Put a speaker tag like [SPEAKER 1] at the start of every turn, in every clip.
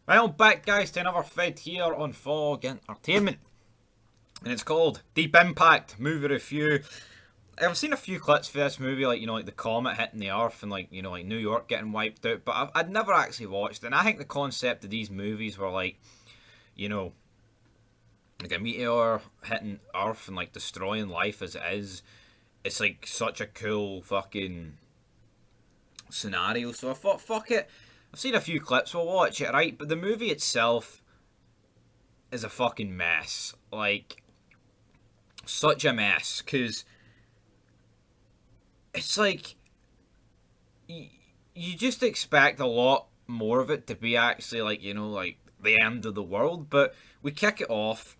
[SPEAKER 1] Well, back guys to another fed here on Fog Entertainment, and it's called Deep Impact Movie Review. I've seen a few clips for this movie, like the comet hitting the Earth and like New York getting wiped out, but I'd never actually watched it. And I think the concept of these movies were you know, like a meteor hitting Earth and like destroying life as it is. It's like such a cool fucking scenario. So I thought, fuck it. I've seen a few clips, we'll watch it, right? But the movie itself is a fucking mess. Like, such a mess. Because it's like, you just expect a lot more of it to be actually, like the end of the world. But we kick it off.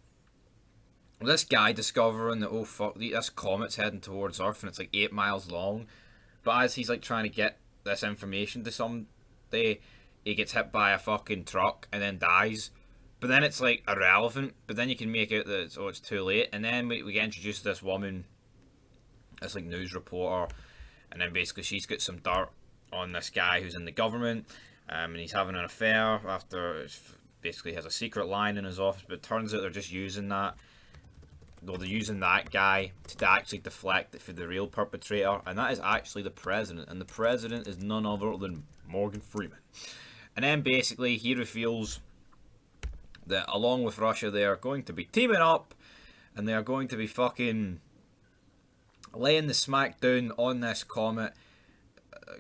[SPEAKER 1] This guy discovering that, oh fuck, this comet's heading towards Earth and it's like 8 miles long. But as he's like trying to get this information to somebody, he gets hit by a fucking truck and then dies. But then it's like irrelevant. But then you can make out that it's too late. And then we get introduced to this woman, this like news reporter, and then basically she's got some dirt on this guy who's in the government, and he's having an affair after basically has a secret line in his office. But it turns out they're just using that. Though they're using that guy to actually deflect it for the real perpetrator, and that is actually the president, and the president is none other than Morgan Freeman. And then basically he reveals that along with Russia they are going to be teaming up, and they are going to be fucking laying the smack down on this comet.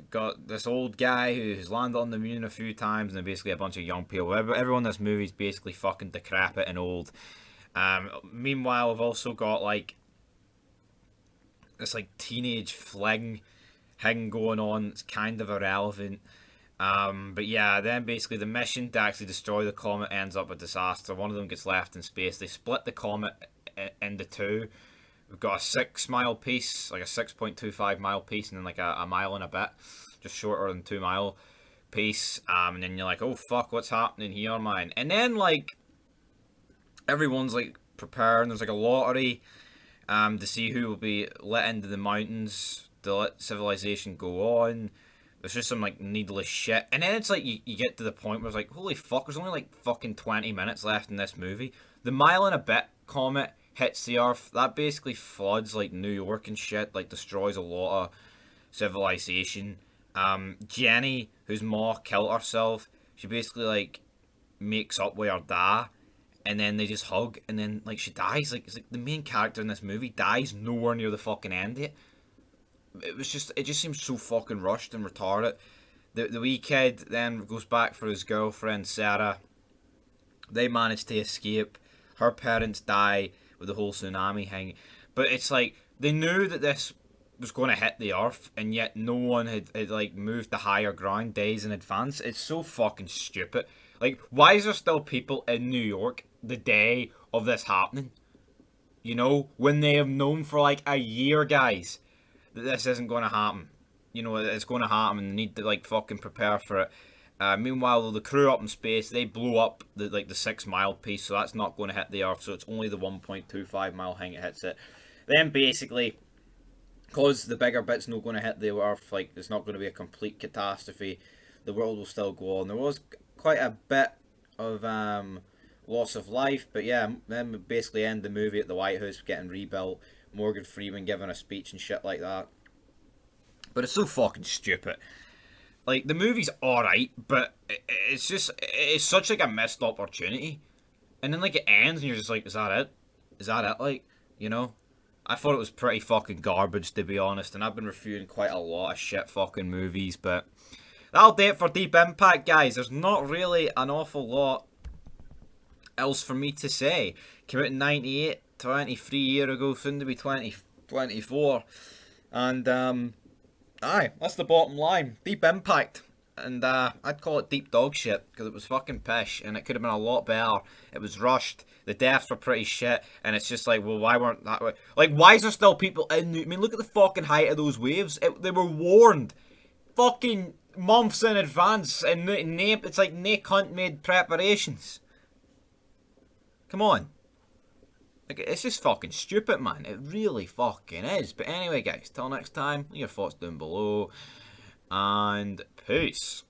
[SPEAKER 1] Got this old guy who's landed on the moon a few times, and then basically a bunch of young people. Everyone in this movie is basically fucking decrepit and old. Meanwhile, I've also got like this like teenage fling thing going on. It's kind of irrelevant. But yeah, then basically the mission to actually destroy the comet ends up a disaster. One of them gets left in space. They split the comet into two. We've got a 6 mile piece, like a 6.25 mile piece, and then like a mile and a bit, just shorter than 2 mile piece. And then you're like, oh fuck, what's happening here, man? And then like everyone's like preparing. There's like a lottery to see who will be let into the mountains to let civilization go on. There's just some like needless shit, and then it's like you get to the point where it's like, holy fuck, there's only like fucking 20 minutes left in this movie. The mile and a bit comet hits the Earth. That basically floods like New York and shit, like destroys a lot of civilization. Jenny, whose ma killed herself, she basically like makes up with her dad, and then they just hug, and then like she dies. Like it's like the main character in this movie dies nowhere near the fucking end of it. It just seems so fucking rushed and retarded. The wee kid then goes back for his girlfriend Sarah. They manage to escape. Her parents die with the whole tsunami thing. But it's like they knew that this was going to hit the Earth, and yet no one had like moved to higher ground days in advance. It's so fucking stupid. Like, why is there still people in New York the day of this happening? You know, when they have known for like a year, guys, that this isn't going to happen. You know, it's going to happen, and they need to like fucking prepare for it. Meanwhile, the crew up in space, they blew up the 6 mile piece, so that's not going to hit the Earth. So it's only the 1.25 mile thing that hits it. Then basically, because the bigger bit's not going to hit the Earth, like it's not going to be a complete catastrophe. The world will still go on. There was quite a bit of loss of life, but yeah, then we basically end the movie at the White House getting rebuilt. Morgan Freeman giving a speech and shit like that. But it's so fucking stupid. Like the movie's alright, but it's such like a missed opportunity. And then like it ends and you're just like, is that it? Is that it? Like, you know? I thought it was pretty fucking garbage, to be honest, and I've been reviewing quite a lot of shit fucking movies, but that'll do it for Deep Impact, guys. There's not really an awful lot else for me to say. Came out in 98, 23 years ago, soon to be 2024. And, aye, that's the bottom line. Deep Impact. And I'd call it deep dog shit, because it was fucking pish, and it could have been a lot better. It was rushed. The deaths were pretty shit, and it's just like, well, why weren't that way? Like, why is there still people in I mean, look at the fucking height of those waves. They were warned fucking months in advance, and it's like no cunt made preparations. Come on. Like, it's just fucking stupid, man. It really fucking is. But anyway, guys, till next time, leave your thoughts down below. And peace.